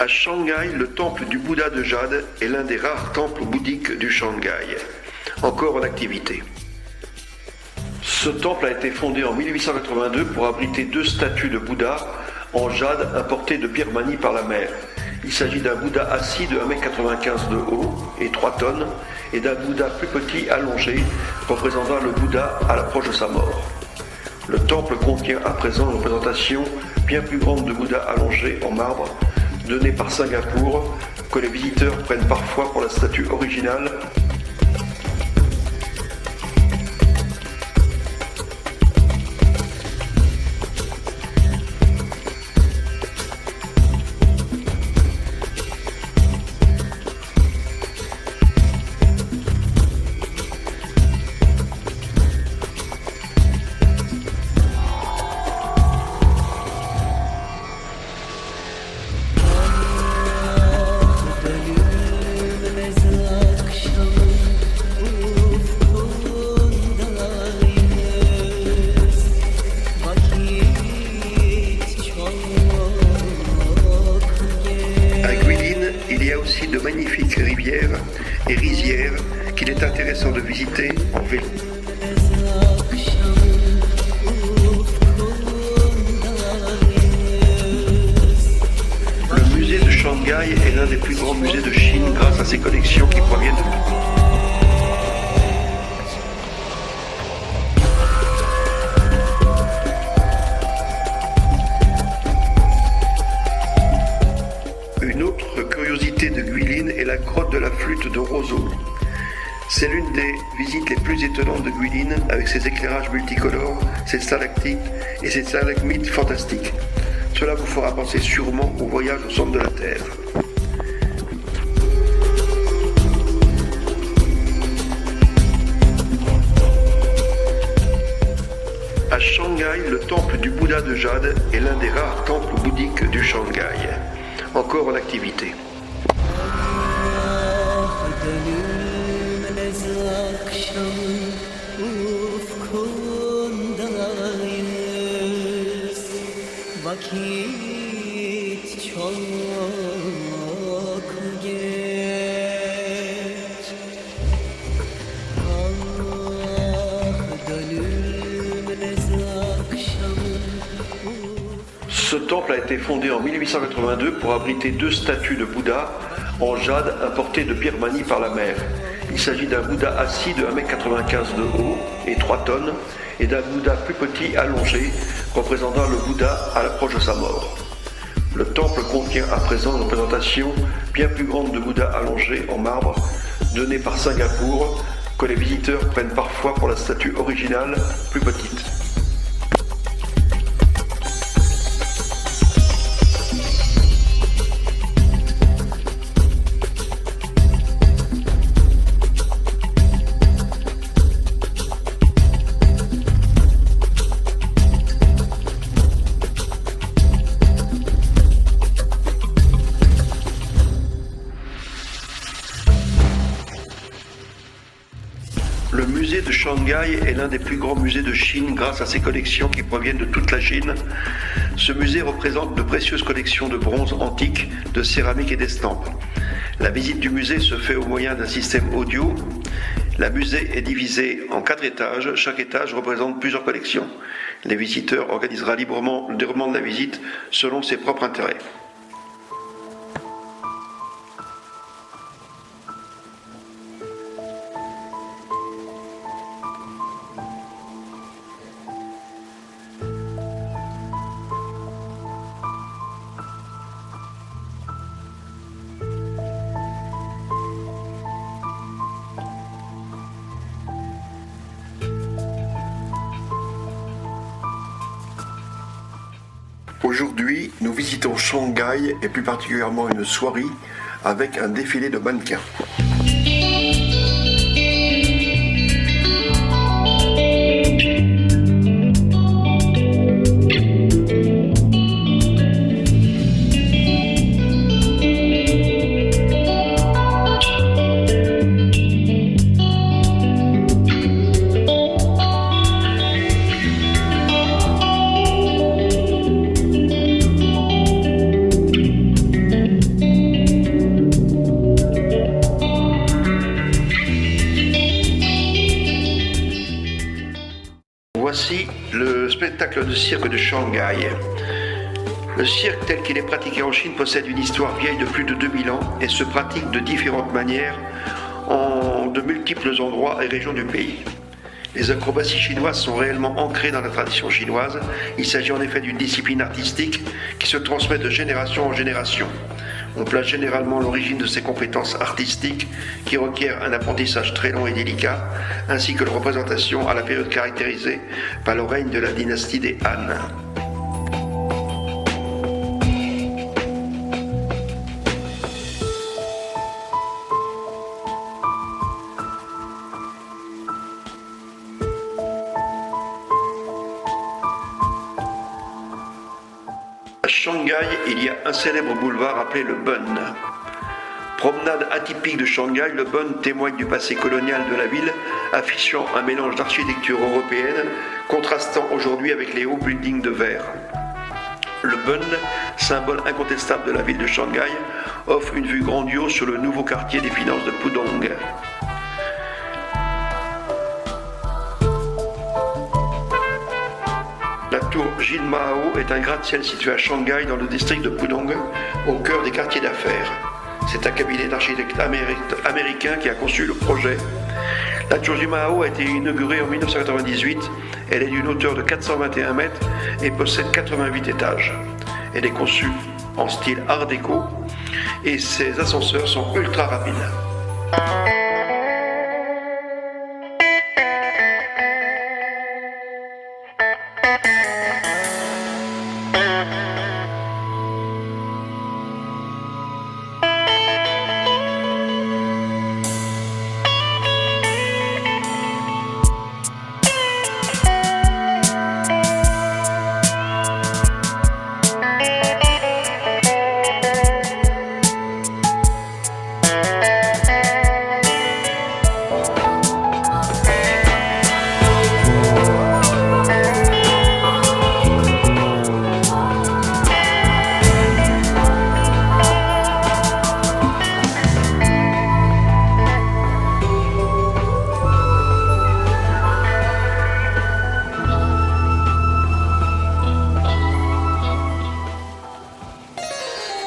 À Shanghai, le temple du Bouddha de Jade est l'un des rares temples bouddhiques du Shanghai, encore en activité. Ce temple a été fondé en 1882 pour abriter deux statues de Bouddha en jade importées de Birmanie par la mer. Il s'agit d'un Bouddha assis de 1,95 m de haut et 3 tonnes et d'un Bouddha plus petit allongé représentant le Bouddha à l'approche de sa mort. Le temple contient à présent une représentation bien plus grande de Bouddha allongé en marbre donnée par Singapour que les visiteurs prennent parfois pour la statue originale. De magnifiques rivières et rizières qu'il est intéressant de visiter en vélo. Le musée de Shanghai est l'un des plus grands musées de Chine grâce à ses collections qui proviennent de de Guilin est la grotte de la flûte de Roseau. C'est l'une des visites les plus étonnantes de Guilin avec ses éclairages multicolores, ses stalactites et ses stalagmites fantastiques. Cela vous fera penser sûrement au voyage au centre de la Terre. À Shanghai, le temple du Bouddha de Jade est l'un des rares temples bouddhiques du Shanghai, encore en activité. Ce temple a été fondé en 1882 pour abriter deux statues de Bouddha en jade importées de Birmanie par la mer. Il s'agit d'un Bouddha assis de 1,95 m de haut et 3 tonnes et d'un Bouddha plus petit allongé représentant le Bouddha à l'approche de sa mort. Le temple contient à présent une représentation bien plus grande de Bouddha allongé en marbre donnée par Singapour que les visiteurs prennent parfois pour la statue originale plus petite. Le musée de Shanghai est l'un des plus grands musées de Chine grâce à ses collections qui proviennent de toute la Chine. Ce musée représente de précieuses collections de bronze antique, de céramique et d'estampes. La visite du musée se fait au moyen d'un système audio. Le musée est divisé en 4 étages. Chaque étage représente plusieurs collections. Les visiteurs organisera librement le déroulement de la visite selon ses propres intérêts. Aujourd'hui, nous visitons Shanghai et plus particulièrement une soirée avec un défilé de mannequins. Voici le spectacle de cirque de Shanghai. Le cirque tel qu'il est pratiqué en Chine possède une histoire vieille de plus de 2000 ans et se pratique de différentes manières en de multiples endroits et régions du pays. Les acrobaties chinoises sont réellement ancrées dans la tradition chinoise. Il s'agit en effet d'une discipline artistique qui se transmet de génération en génération. On place généralement l'origine de ces compétences artistiques qui requièrent un apprentissage très long et délicat, ainsi que la représentation à la période caractérisée par le règne de la dynastie des Han. À Shanghai, il y a un célèbre boulevard appelé le Bund. Promenade atypique de Shanghai, le Bund témoigne du passé colonial de la ville, affichant un mélange d'architecture européenne, contrastant aujourd'hui avec les hauts buildings de verre. Le Bund, symbole incontestable de la ville de Shanghai, offre une vue grandiose sur le nouveau quartier des finances de Pudong. La tour Jinmao est un gratte-ciel situé à Shanghai dans le district de Pudong, au cœur des quartiers d'affaires. C'est un cabinet d'architectes américain qui a conçu le projet. La tour Jinmao a été inaugurée en 1998. Elle est d'une hauteur de 421 mètres et possède 88 étages. Elle est conçue en style art déco et ses ascenseurs sont ultra rapides.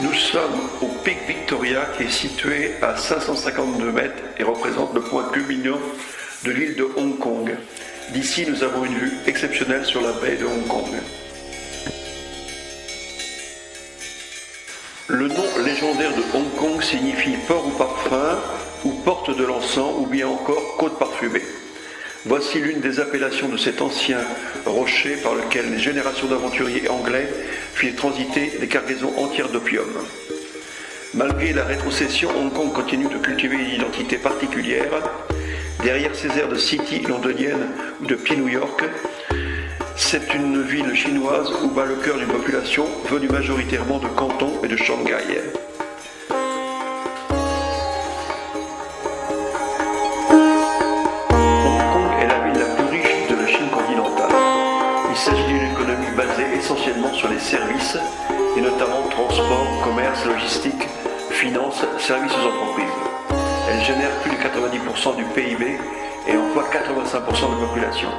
Nous sommes au pic Victoria qui est situé à 552 mètres et représente le point culminant de l'île de Hong Kong. D'ici, nous avons une vue exceptionnelle sur la baie de Hong Kong. Le nom légendaire de Hong Kong signifie port ou parfum, ou porte de l'encens, ou bien encore côte parfumée. Voici l'une des appellations de cet ancien rocher par lequel les générations d'aventuriers anglais firent transiter des cargaisons entières d'opium. Malgré la rétrocession, Hong Kong continue de cultiver une identité particulière. Derrière ses aires de city londonienne ou de petit New York, c'est une ville chinoise où bat le cœur d'une population venue majoritairement de Canton et de Shanghai. Essentiellement sur les services, et notamment transport, commerce, logistique, finance, services aux entreprises. Elle génère plus de 90% du PIB et emploie 85% de la population.